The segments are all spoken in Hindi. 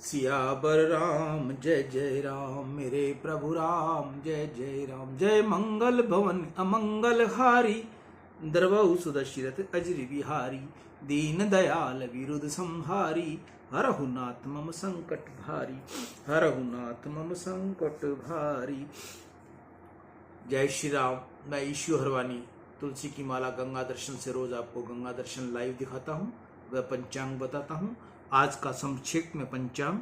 सियावर राम जय जय राम, मेरे प्रभु राम जय जय राम। जय मंगल भवन अमंगल हारी, द्रवहु सुदशरथ अजर बिहारी। दीन दयाल विरुद्ध संहारी, हरहु नाथ मम संकट भारी, हरहु नाथ मम संकट भारी। जय श्री राम। मैं ईशु हरवानी तुलसी की माला गंगा दर्शन से रोज आपको गंगा दर्शन लाइव दिखाता हूँ, वह पंचांग बताता हूँ। आज का संक्षेप में पंचांग,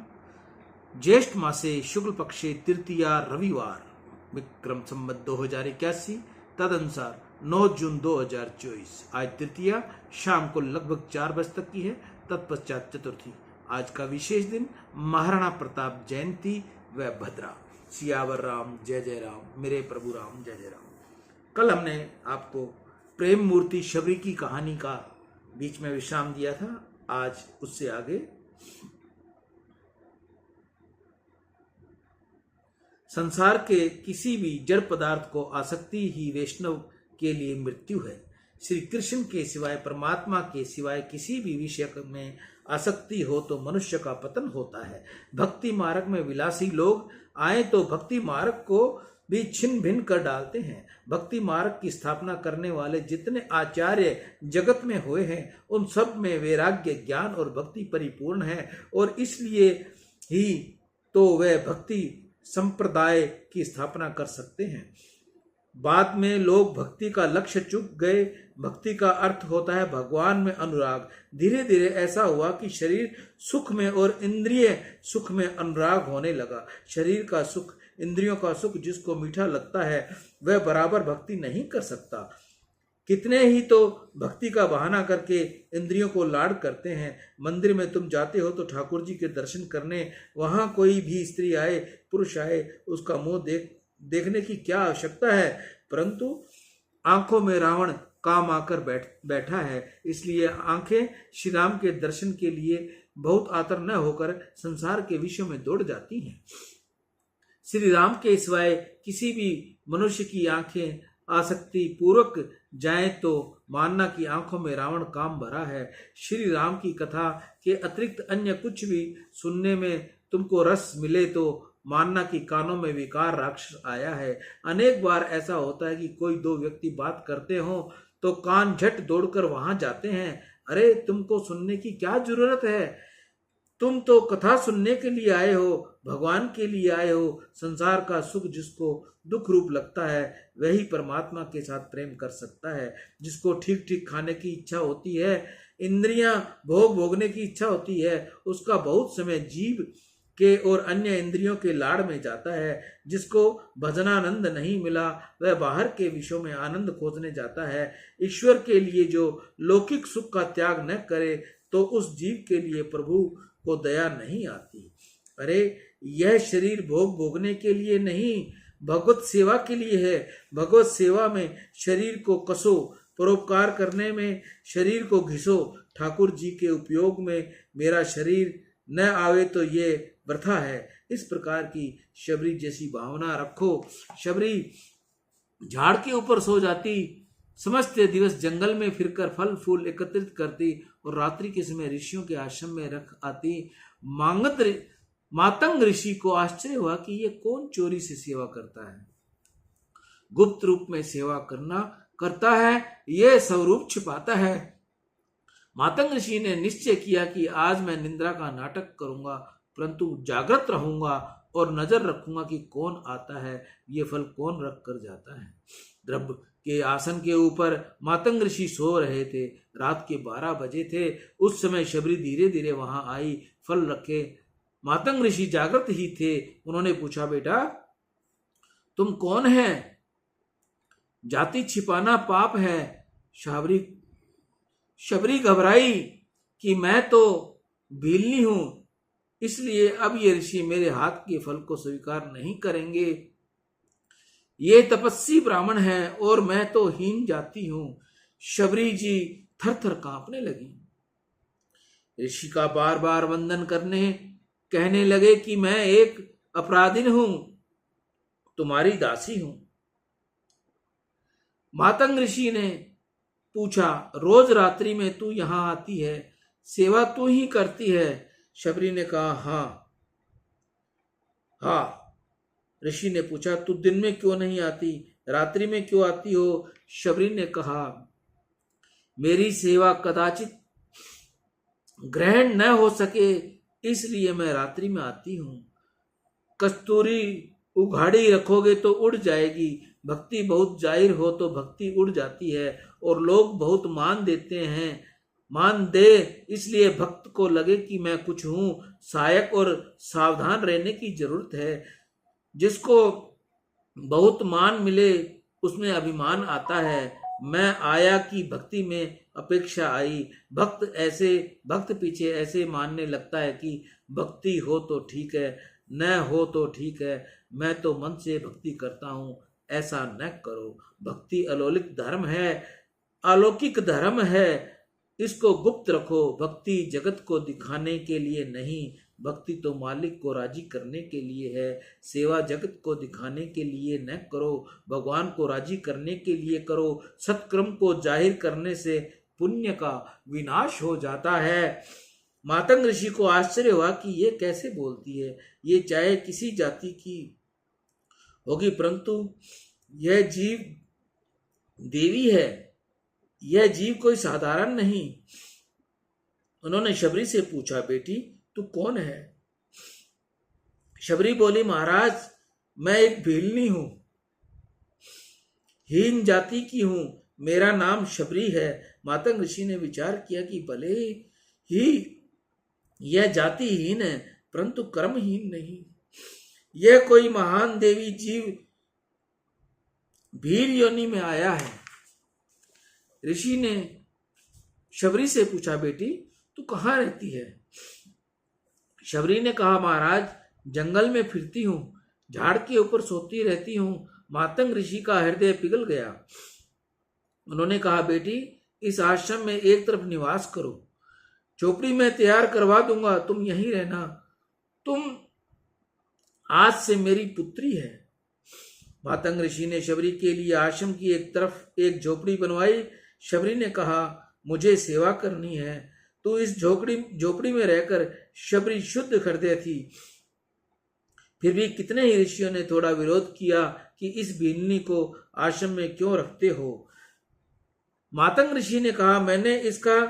ज्येष्ठ मासे शुक्ल पक्षे तृतीया रविवार, विक्रम संवत 2081, तदनुसार 9 जून 2024। आज तृतीया शाम को लगभग 4 बजे तक की है, तत्पश्चात चतुर्थी। आज का विशेष दिन महाराणा प्रताप जयंती व भद्रा। सियावर राम जय जय राम, मेरे प्रभु राम जय जय राम। कल हमने आपको प्रेम मूर्ति शबरी की कहानी का बीच में विश्राम दिया था। आज उससे आगे संसार के किसी भी जड़ पदार्थ को आसक्ति ही वैष्णव के लिए मृत्यु है। श्री कृष्ण के सिवाय, परमात्मा के सिवाय किसी भी विषय में आसक्ति हो तो मनुष्य का पतन होता है। भक्ति मार्ग में विलासी लोग आए तो भक्ति मार्ग को भी छिन्न भिन्न कर डालते हैं। भक्ति मार्ग की स्थापना करने वाले जितने आचार्य जगत में हुए हैं, उन सब में वैराग्य, ज्ञान और भक्ति परिपूर्ण है, और इसलिए ही तो वे भक्ति संप्रदाय की स्थापना कर सकते हैं। बाद में लोग भक्ति का लक्ष्य चूक गए। भक्ति का अर्थ होता है भगवान में अनुराग। धीरे धीरे ऐसा हुआ कि शरीर सुख में और इंद्रिय सुख में अनुराग होने लगा। शरीर का सुख, इंद्रियों का सुख जिसको मीठा लगता है, वह बराबर भक्ति नहीं कर सकता। कितने ही तो भक्ति का बहाना करके इंद्रियों को लाड करते हैं। मंदिर में तुम जाते हो तो ठाकुर जी के दर्शन करने, वहां कोई भी स्त्री आए, पुरुष आए, उसका मुंह देखने की क्या आवश्यकता है, परंतु आंखों में रावण काम आकर बैठा है। इसलिए आंखें श्री राम के दर्शन के लिए बहुत आतर न होकर संसार के विषयों में दौड़ जाती हैं। श्री राम के सिवाय किसी भी मनुष्य की आंखें आसक्ति पूर्वक जाएं तो मानना कि आंखों में रावण काम भरा है। श्री राम की कथा के अतिरिक्त अन्य कुछ भी सुनने में तुमको रस मिले तो मानना कि कानों में विकार राक्षस आया है। अनेक बार ऐसा होता है कि कोई दो व्यक्ति बात करते हो तो कान झट दौड़कर वहां जाते हैं। अरे, तुमको सुनने की क्या जरूरत है? तुम तो कथा सुनने के लिए आए हो, भगवान के लिए आए हो। संसार का सुख जिसको दुख रूप लगता है, वही परमात्मा के साथ प्रेम कर सकता है। जिसको ठीक ठीक खाने की इच्छा होती है, इंद्रियां भोगने की इच्छा होती है, उसका बहुत समय जीव के और अन्य इंद्रियों के लाड़ में जाता है। जिसको भजनानंद नहीं मिला, वह बाहर के विषयों में आनंद खोजने जाता है। ईश्वर के लिए जो लौकिक सुख का त्याग न करे तो उस जीव के लिए प्रभु को दया नहीं आती। अरे, यह शरीर भोगने के लिए नहीं, भगवत सेवा के लिए है। भगवत सेवा में शरीर को कसो, परोपकार करने में शरीर को घिसो। ठाकुर जी के उपयोग में मेरा शरीर न आवे तो ये वृथा है। इस प्रकार की शबरी जैसी भावना रखो। शबरी झाड़ के ऊपर सो जाती, समस्त दिवस जंगल में फिरकर फल फूल एकत्रित करती और रात्रि के समय ऋषियों के आश्रम में रख आती। मातंग ऋषि को आश्चर्य हुआ कि ये कौन चोरी से सेवा करता है। गुप्त रूप में सेवा करता है, ये स्वरूप छिपाता है। मातंग ऋषि ने निश्चय किया कि आज मैं निंद्रा का नाटक करूंगा, परंतु जागृत रहूंगा और नजर रखूंगा कि कौन आता है, ये फल कौन रख कर जाता है। द्रव्य के आसन के ऊपर मातंग ऋषि सो रहे थे। रात के 12 बजे थे। उस समय शबरी धीरे धीरे वहां आई, फल रखे। मातंग ऋषि जागृत ही थे। उन्होंने पूछा, बेटा तुम कौन है? जाति छिपाना पाप है। शबरी घबराई कि मैं तो भीलनी हूं, इसलिए अब ये ऋषि मेरे हाथ के फल को स्वीकार नहीं करेंगे। ये तपस्वी ब्राह्मण है और मैं तो हीन जाती हूं। शबरी जी थर थर कांपने लगी। ऋषि का बार बार वंदन कहने लगे कि मैं एक अपराधिन हूं, तुम्हारी दासी हूं। मातंग ऋषि ने पूछा, रोज रात्रि में तू यहां आती है, सेवा तू ही करती है? शबरी ने कहा, हाँ, हाँ, ऋषि ने पूछा, तू दिन में क्यों नहीं आती, रात्रि में क्यों आती हो? शबरी ने कहा, मेरी सेवा कदाचित ग्रहण न हो सके, इसलिए मैं रात्रि में आती हूँ। कस्तूरी उघाड़ी रखोगे तो उड़ जाएगी, भक्ति बहुत जाहिर हो तो भक्ति उड़ जाती है, और लोग बहुत मान दे, इसलिए भक्त को लगे कि मैं कुछ हूं। सहायक और सावधान रहने की जरूरत है। जिसको बहुत मान मिले उसमें अभिमान आता है। मैं आया कि भक्ति में अपेक्षा आई। भक्त पीछे ऐसे मानने लगता है कि भक्ति हो तो ठीक है, न हो तो ठीक है, मैं तो मन से भक्ति करता हूँ। ऐसा न करो। भक्ति अलौकिक धर्म है, इसको गुप्त रखो। भक्ति जगत को दिखाने के लिए नहीं, भक्ति तो मालिक को राजी करने के लिए है। सेवा जगत को दिखाने के लिए न करो, भगवान को राजी करने के लिए करो। सत्कर्म को जाहिर करने से पुण्य का विनाश हो जाता है। मातंग ऋषि को आश्चर्य हुआ कि ये कैसे बोलती है। ये चाहे किसी जाति की होगी, परंतु यह जीव देवी है, यह जीव कोई साधारण नहीं। उन्होंने शबरी से पूछा, बेटी तू कौन है? शबरी बोली, महाराज मैं एक भीलनी हूं, हीन जाति की हूं, मेरा नाम शबरी है। मातंग ऋषि ने विचार किया कि भले ही यह जातिहीन है, परंतु कर्महीन नहीं। यह कोई महान देवी जीव भील योनि में आया है। ऋषि ने शबरी से पूछा, बेटी तू कहाँ रहती है? शबरी ने कहा, महाराज जंगल में फिरती हूँ, झाड़ के ऊपर सोती रहती हूँ। मातंग ऋषि का हृदय पिघल गया। उन्होंने कहा, बेटी इस आश्रम में एक तरफ निवास करो, झोपड़ी में तैयार करवा दूंगा, तुम यहीं रहना। तुम आज से मेरी पुत्री है। मातंग ऋषि ने शबरी के लिए आश्रम की एक तरफ एक झोपड़ी बनवाई। शबरी ने कहा, मुझे सेवा करनी है। तो इस झोपड़ी में रहकर शबरी शुद्ध हृदय थी। फिर भी कितने ही ऋषियों ने थोड़ा विरोध किया कि इस भीलनी को आश्रम में क्यों रखते हो। मातंग ऋषि ने कहा, मैंने इसका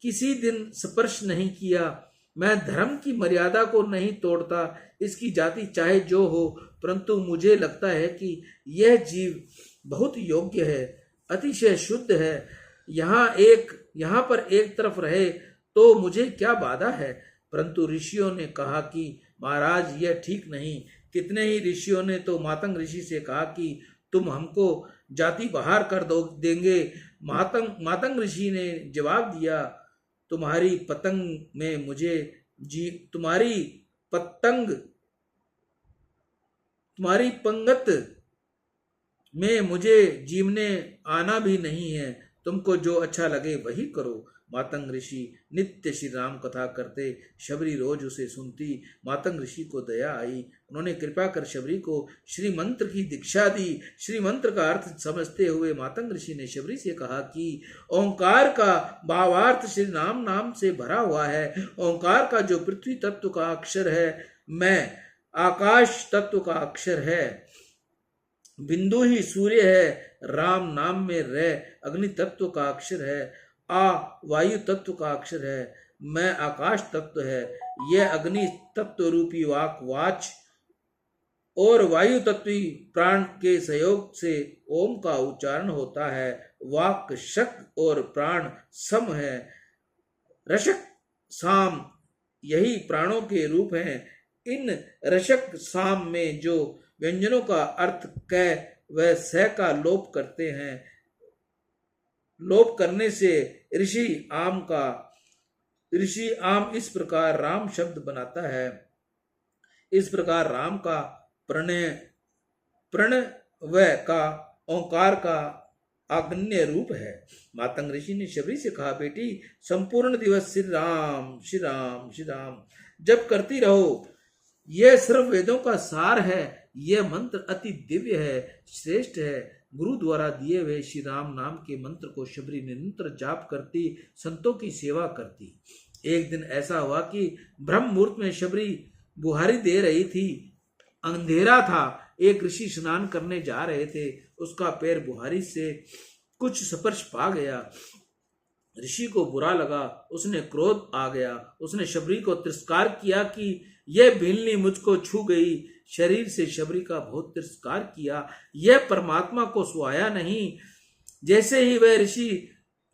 किसी दिन स्पर्श नहीं किया। मैं धर्म की मर्यादा को नहीं तोड़ता, इसकी जाति चाहे जो हो, परंतु मुझे लगता है कि यह जीव बहुत योग्य है, अतिशय शुद्ध है। यहाँ पर एक तरफ रहे तो मुझे क्या बाधा है। परंतु ऋषियों ने कहा कि महाराज यह ठीक नहीं। कितने ही ऋषियों ने तो मातंग ऋषि से कहा कि तुम हमको जाति बाहर कर देंगे। मातंग ऋषि ने जवाब दिया, तुम्हारी पंगत में मुझे जीवने आना भी नहीं है। तुमको जो अच्छा लगे वही करो। मातंग ऋषि नित्य श्री राम कथा करते। शबरी रोज उसे सुनती। मातंग ऋषि को दया आई। उन्होंने कृपा कर शबरी को श्री मंत्र की दीक्षा दी। श्री मंत्र का अर्थ समझते हुए मातंग ऋषि ने शबरी से कहा कि ओंकार का भावार्थ श्री राम नाम से भरा हुआ है। ओंकार का जो पृथ्वी तत्व का अक्षर है, मैं आकाश तत्व का अक्षर है, बिंदु ही सूर्य है, राम नाम में रे अग्नि तत्व का अक्षर है, आ वायु तत्व का अक्षर है, मैं आकाश तत्व है। यह अग्नि तत्व रूपी वाच और वायु तत्वी प्राण के सहयोग से ओम का उच्चारण होता है। वाक शक और प्राण सम है। रशक साम यही प्राणों के रूप हैं। इन रशक साम में जो व्यंजनों का अर्थ क व स का लोप करते हैं, लोप करने से ऋषि आम इस प्रकार राम शब्द बनाता है। इस प्रकार राम का प्रणव का ओंकार का आग्न्य रूप है। मातंग ऋषि ने शबरी से कहा, बेटी संपूर्ण दिवस श्री राम श्री राम श्री राम जप करती रहो। यह सर्व वेदों का सार है। यह मंत्र अति दिव्य है, श्रेष्ठ है। गुरु द्वारा दिए हुए श्री राम नाम के मंत्र को शबरी निरंतर जाप करती, संतों की सेवा करती। एक दिन ऐसा हुआ कि ब्रह्म मुहूर्त में शबरी बुहारी दे रही थी। अंधेरा था। एक ऋषि स्नान करने जा रहे थे, उसका पैर बुहारी से कुछ स्पर्श पा गया। ऋषि को बुरा लगा, उसने क्रोध आ गया। उसने शबरी को तिरस्कार किया कि यह भीलनी मुझको छू गई। शरीर से शबरी का बहुत तिरस्कार किया, यह परमात्मा को सुहाया नहीं। जैसे ही वह ऋषि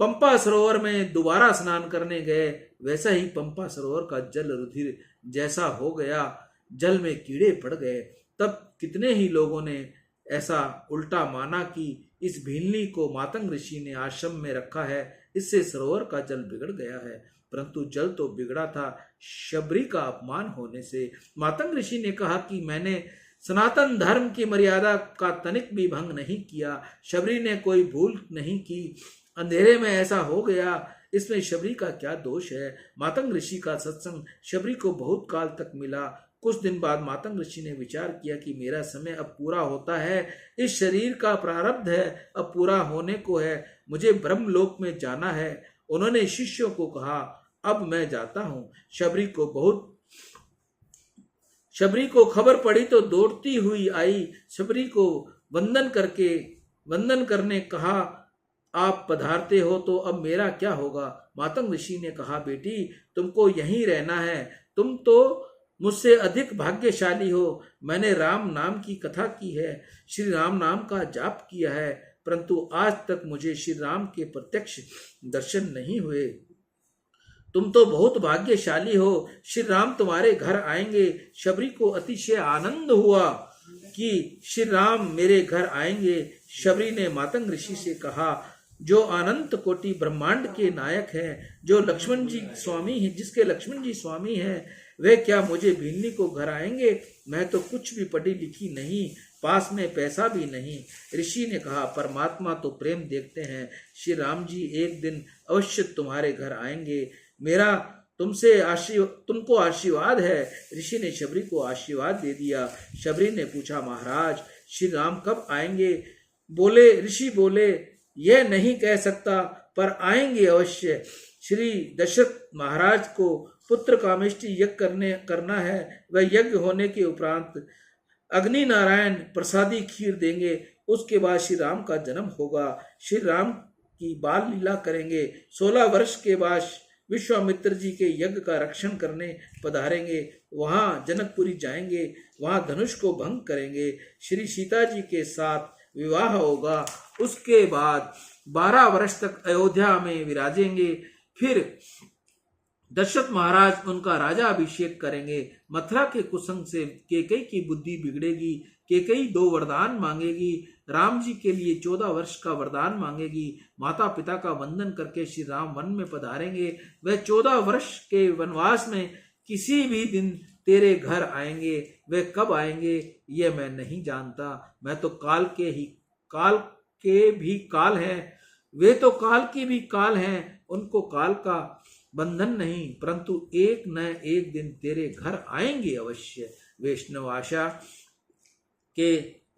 पंपा सरोवर में दोबारा स्नान करने गए, वैसा ही पंपा सरोवर का जल रुधिर जैसा हो गया। जल में कीड़े पड़ गए। तब कितने ही लोगों ने ऐसा उल्टा माना कि इस भीलनी को मातंग ऋषि ने आश्रम में रखा है, इससे सरोवर का जल बिगड़ गया है। परंतु जल तो बिगड़ा था शबरी का अपमान होने से। मातंग ऋषि ने कहा कि मैंने सनातन धर्म की मर्यादा का तनिक भी भंग नहीं किया। शबरी ने कोई भूल नहीं की, अंधेरे में ऐसा हो गया, इसमें शबरी का क्या दोष है। मातंग ऋषि का सत्संग शबरी को बहुत काल तक मिला। कुछ दिन बाद मातंग ऋषि ने विचार किया कि मेरा समय अब पूरा होता है, इस शरीर का प्रारब्ध है अब पूरा होने को है, मुझे ब्रह्मलोक में जाना है। उन्होंने शिष्यों को कहा, अब मैं जाता हूँ। शबरी को खबर पड़ी तो दौड़ती हुई आई। शबरी को वंदन करने कहा, आप पधारते हो तो अब मेरा क्या होगा। मातंग ऋषि ने कहा, बेटी तुमको यहीं रहना है, तुम तो मुझसे अधिक भाग्यशाली हो। मैंने राम नाम की कथा की है, श्री राम नाम का जाप किया है, परंतु आज तक मुझे श्री राम के प्रत्यक्ष दर्शन नहीं हुए। तुम तो बहुत भाग्यशाली हो, श्री राम तुम्हारे घर आएंगे। शबरी को अतिशय आनंद हुआ कि श्री राम मेरे घर आएंगे। शबरी ने मातंग ऋषि से कहा, जो अनंत कोटि ब्रह्मांड के नायक हैं, जो लक्ष्मण जी स्वामी हैं, जिसके लक्ष्मण जी स्वामी हैं, वे क्या मुझे भीलनी को घर आएंगे। मैं तो कुछ भी पढ़ी लिखी नहीं, पास में पैसा भी नहीं। ऋषि ने कहा, परमात्मा तो प्रेम देखते हैं, श्री राम जी एक दिन अवश्य तुम्हारे घर आएंगे। मेरा तुमको आशीर्वाद है। ऋषि ने शबरी को आशीर्वाद दे दिया। शबरी ने पूछा, महाराज श्री राम कब आएंगे। ऋषि बोले, यह नहीं कह सकता, पर आएंगे अवश्य। श्री दशरथ महाराज को पुत्र कामेष्टि यज्ञ करना है। वह यज्ञ होने के उपरांत अग्नि नारायण प्रसादी खीर देंगे। उसके बाद श्री राम का जन्म होगा। श्री राम की बाल लीला करेंगे। 16 वर्ष के बाद विश्वामित्र जी के यज्ञ का रक्षण करने पधारेंगे। वहां जनकपुरी जाएंगे, वहां धनुष को भंग करेंगे। श्री सीता जी के साथ विवाह होगा। उसके बाद 12 वर्ष तक अयोध्या में विराजेंगे। फिर दशरथ महाराज उनका राजा अभिषेक करेंगे। मथुरा के कुसंग से केकई की बुद्धि बिगड़ेगी। केकई 2 वरदान मांगेगी। राम जी के लिए 14 वर्ष का वरदान मांगेगी। माता पिता का वंदन करके श्री राम वन में पधारेंगे। वह 14 वर्ष के वनवास में किसी भी दिन तेरे घर आएंगे। वे कब आएंगे यह मैं नहीं जानता। मैं तो काल के भी काल हैं, वे तो काल के भी काल हैं, उनको काल का बंधन नहीं, परंतु एक न एक दिन तेरे घर आएंगे अवश्य।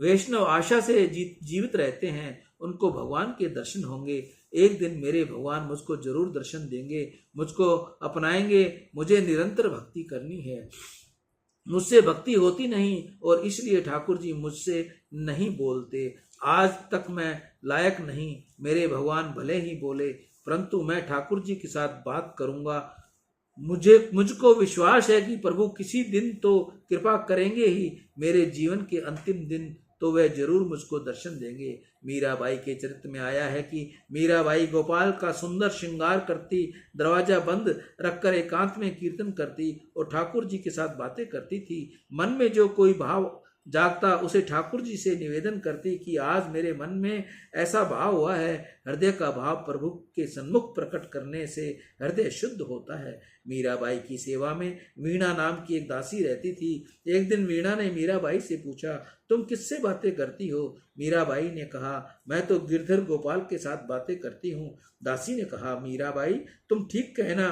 वैष्णव आशा से जीवित रहते हैं, उनको भगवान के दर्शन होंगे। एक दिन मेरे भगवान मुझको जरूर दर्शन देंगे, मुझको अपनाएंगे। मुझे निरंतर भक्ति करनी है, मुझसे भक्ति होती नहीं और इसलिए ठाकुर जी मुझसे नहीं बोलते। आज तक मैं लायक नहीं, मेरे भगवान भले ही बोले, परंतु मैं ठाकुर जी के साथ बात करूंगा। मुझको विश्वास है कि प्रभु किसी दिन तो कृपा करेंगे ही। मेरे जीवन के अंतिम दिन तो वह जरूर मुझको दर्शन देंगे। मीराबाई के चरित्र में आया है कि मीराबाई गोपाल का सुंदर श्रृंगार करती, दरवाजा बंद रखकर एकांत में कीर्तन करती और ठाकुर जी के साथ बातें करती थी। मन में जो कोई भाव जागता उसे ठाकुर जी से निवेदन करती कि आज मेरे मन में ऐसा भाव हुआ है। हृदय का भाव प्रभु के सन्मुख प्रकट करने से हृदय शुद्ध होता है। मीराबाई की सेवा में वीणा नाम की एक दासी रहती थी। एक दिन वीणा ने मीराबाई से पूछा, तुम किससे बातें करती हो। मीराबाई ने कहा, मैं तो गिरधर गोपाल के साथ बातें करती हूँ। दासी ने कहा, मीराबाई तुम ठीक कहना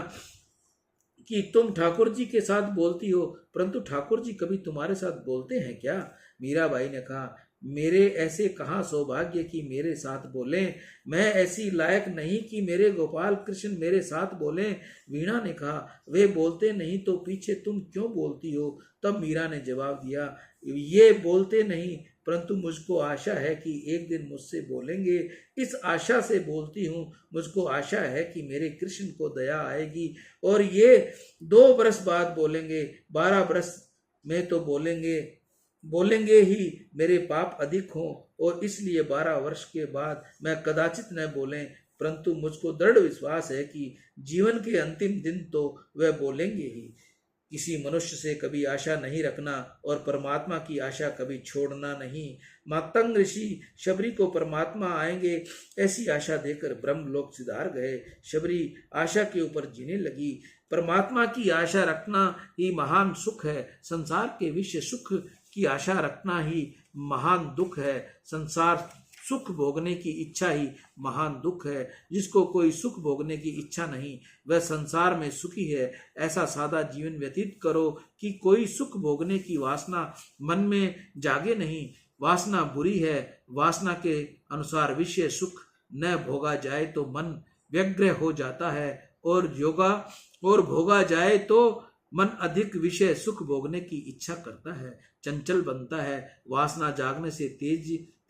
कि तुम ठाकुर जी के साथ बोलती हो, परंतु ठाकुर जी कभी तुम्हारे साथ बोलते हैं क्या। मीराबाई ने कहा, मेरे ऐसे कहाँ सौभाग्य कि मेरे साथ बोले, मैं ऐसी लायक नहीं कि मेरे गोपाल कृष्ण मेरे साथ बोले। वीणा ने कहा, वे बोलते नहीं तो पीछे तुम क्यों बोलती हो? तब मीरा ने जवाब दिया, ये बोलते नहीं, परंतु मुझको आशा है कि एक दिन मुझसे बोलेंगे। इस आशा से बोलती हूँ। मुझको आशा है कि मेरे कृष्ण को दया आएगी और ये 2 बरस बाद बोलेंगे, 12 बरस में तो बोलेंगे ही मेरे पाप अधिक हों और इसलिए 12 वर्ष के बाद मैं कदाचित न बोलें, परंतु मुझको दृढ़ विश्वास है कि जीवन के अंतिम दिन तो वह बोलेंगे ही। किसी मनुष्य से कभी आशा नहीं रखना और परमात्मा की आशा कभी छोड़ना नहीं। मातंग ऋषि शबरी को परमात्मा आएंगे ऐसी आशा देकर ब्रह्मलोक सिधार गए। शबरी आशा के ऊपर जीने लगी। परमात्मा की आशा रखना ही महान सुख है। संसार के विषय सुख की आशा रखना ही महान दुख है। संसार सुख भोगने की इच्छा ही महान दुख है। जिसको कोई सुख भोगने की इच्छा नहीं वह संसार में सुखी है। ऐसा सादा जीवन व्यतीत करो कि कोई सुख भोगने की वासना मन में जागे नहीं। वासना बुरी है। वासना के अनुसार विषय सुख न भोगा जाए तो मन व्यग्र हो जाता है और भोगा जाए तो मन अधिक विषय सुख भोगने की इच्छा करता है, चंचल बनता है। वासना जागने से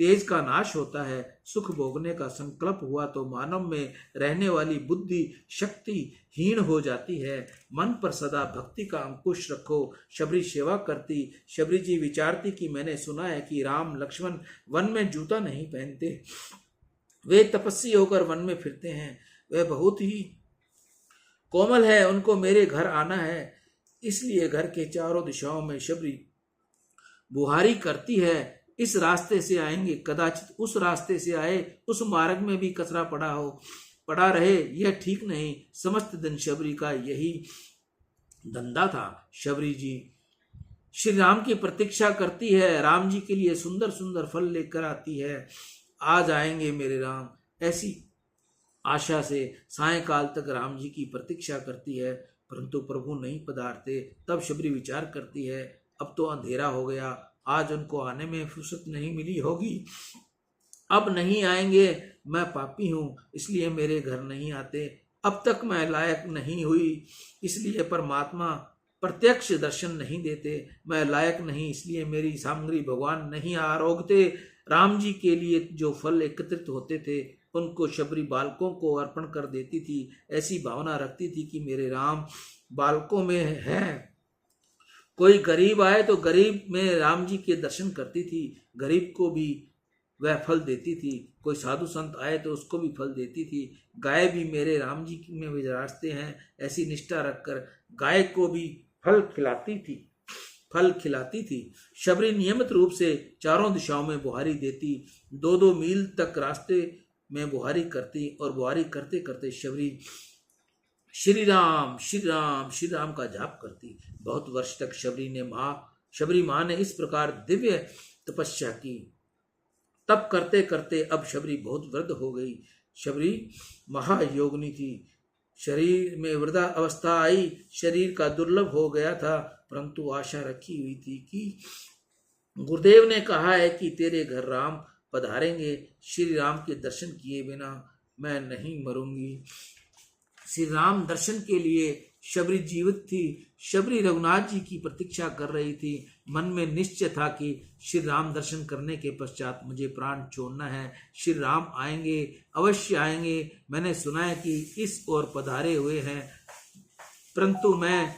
तेज का नाश होता है। सुख भोगने का संकल्प हुआ तो मानव में रहने वाली बुद्धि शक्ति हीन हो जाती है। मन पर सदा भक्ति का अंकुश रखो। शबरी सेवा करती। शबरी जी विचारती कि मैंने सुना है कि राम लक्ष्मण वन में जूता नहीं पहनते, वे तपस्वी होकर वन में फिरते हैं। वे बहुत ही कोमल है, उनको मेरे घर आना है। इसलिए घर के चारों दिशाओं में शबरी बुहारी करती है। इस रास्ते से आएंगे, कदाचित उस रास्ते से आए, उस मार्ग में भी कचरा पड़ा रहे, यह ठीक नहीं। समस्त दिन शबरी का यही धंधा था। शबरी जी श्री राम की प्रतीक्षा करती है। राम जी के लिए सुंदर सुंदर फल लेकर आती है। आज आएंगे मेरे राम, ऐसी आशा से सायंकाल तक राम जी की प्रतीक्षा करती है, परंतु प्रभु नहीं पधारते। तब शबरी विचार करती है, अब तो अंधेरा हो गया, आज उनको आने में फुर्सत नहीं मिली होगी, अब नहीं आएंगे। मैं पापी हूँ इसलिए मेरे घर नहीं आते, अब तक मैं लायक नहीं हुई इसलिए परमात्मा प्रत्यक्ष दर्शन नहीं देते, मैं लायक नहीं इसलिए मेरी सामग्री भगवान नहीं आरोगते। राम जी के लिए जो फल एकत्रित होते थे उनको शबरी बालकों को अर्पण कर देती थी। ऐसी भावना रखती थी कि मेरे राम बालकों में है। कोई गरीब आए तो गरीब में राम जी के दर्शन करती थी, गरीब को भी वह फल देती थी। कोई साधु संत आए तो उसको भी फल देती थी। गाय भी मेरे राम जी में विराजते हैं ऐसी निष्ठा रखकर गाय को भी फल खिलाती थी। शबरी नियमित रूप से चारों दिशाओं में बुहारी देती। 2-2 मील तक रास्ते में बुहारी करती और बुहारी करते करते शबरी श्री राम श्री राम श्री राम का जाप करती। बहुत वर्ष तक शबरी माँ ने इस प्रकार दिव्य तपस्या की। तप करते करते अब शबरी बहुत वृद्ध हो गई। शबरी महायोगिनी थी। शरीर में वृद्धा अवस्था आई, शरीर का दुर्लभ हो गया था, परंतु आशा रखी हुई थी कि गुरुदेव ने कहा है कि तेरे घर राम पधारेंगे, श्री राम के दर्शन किए बिना मैं नहीं मरूंगी। श्री राम दर्शन के लिए शबरी जीवित थी। शबरी रघुनाथ जी की प्रतीक्षा कर रही थी। मन में निश्चय था कि श्री राम दर्शन करने के पश्चात मुझे प्राण छोड़ना है। श्री राम आएंगे, अवश्य आएंगे। मैंने सुना है कि इस ओर पधारे हुए हैं, परंतु मैं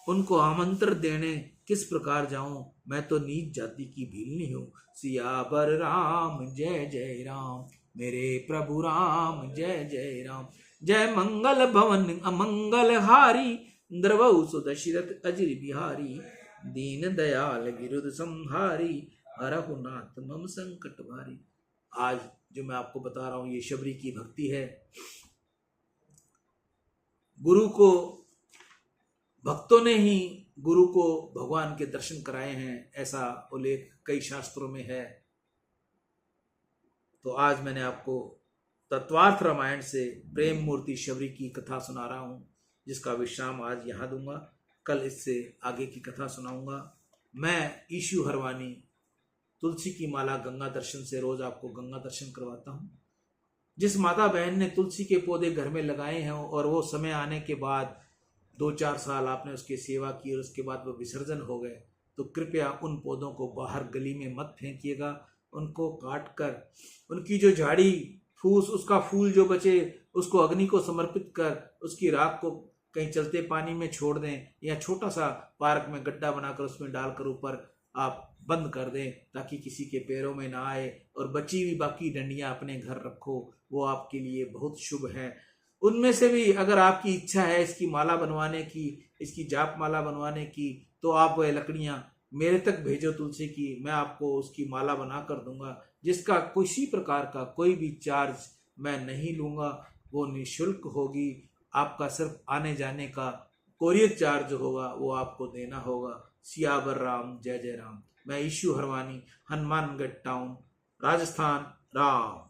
उनको आमंत्रण देने किस प्रकार जाऊं? मैं तो नीच जाति की भीलनी हूँ। सियावर राम जय जय राम, मेरे प्रभु राम जय जय राम। जय मंगल भवन अमंगल हारी, द्रवौ सुदशरथ अजिर बिहारी। दीन दयाल गिरुद संहारी, हरहु नाथ मम संकट भारी। आज जो मैं आपको बता रहा हूं ये शबरी की भक्ति है। गुरु को भक्तों ने ही गुरु को भगवान के दर्शन कराए हैं, ऐसा उल्लेख कई शास्त्रों में है। तो आज मैंने आपको तत्वार्थ रामायण से प्रेम मूर्ति शबरी की कथा सुना रहा हूं, जिसका विश्राम आज यहाँ दूंगा। कल इससे आगे की कथा सुनाऊंगा। मैं ईशु हरवानी तुलसी की माला गंगा दर्शन से रोज आपको गंगा दर्शन करवाता हूँ। जिस माता बहन ने तुलसी के पौधे घर में लगाए हैं और वो समय आने के बाद 2-4 साल आपने उसकी सेवा की और उसके बाद वो विसर्जन हो गए, तो कृपया उन पौधों को बाहर गली में मत फेंकिएगा। उनको काट कर उनकी जो झाड़ी फूस उसका फूल जो बचे उसको अग्नि को समर्पित कर उसकी राख को कहीं चलते पानी में छोड़ दें, या छोटा सा पार्क में गड्ढा बनाकर उसमें डालकर ऊपर आप बंद कर दें ताकि किसी के पैरों में ना आए, और बची हुई बाकी डंडियां अपने घर रखो, वो आपके लिए बहुत शुभ है। उनमें से भी अगर आपकी इच्छा है इसकी माला बनवाने की, इसकी जाप माला बनवाने की, तो आप वह लकड़ियां मेरे तक भेजो तुलसी की, मैं आपको उसकी माला बना कर दूंगा, जिसका किसी प्रकार का कोई भी चार्ज मैं नहीं लूंगा, वो निःशुल्क होगी। आपका सिर्फ आने जाने का कोरियर चार्ज होगा, वो आपको देना होगा। सियावर राम, जय जय राम। मैं ईशु हरवानी, हनुमानगढ़ टाउन, राजस्थान। राम।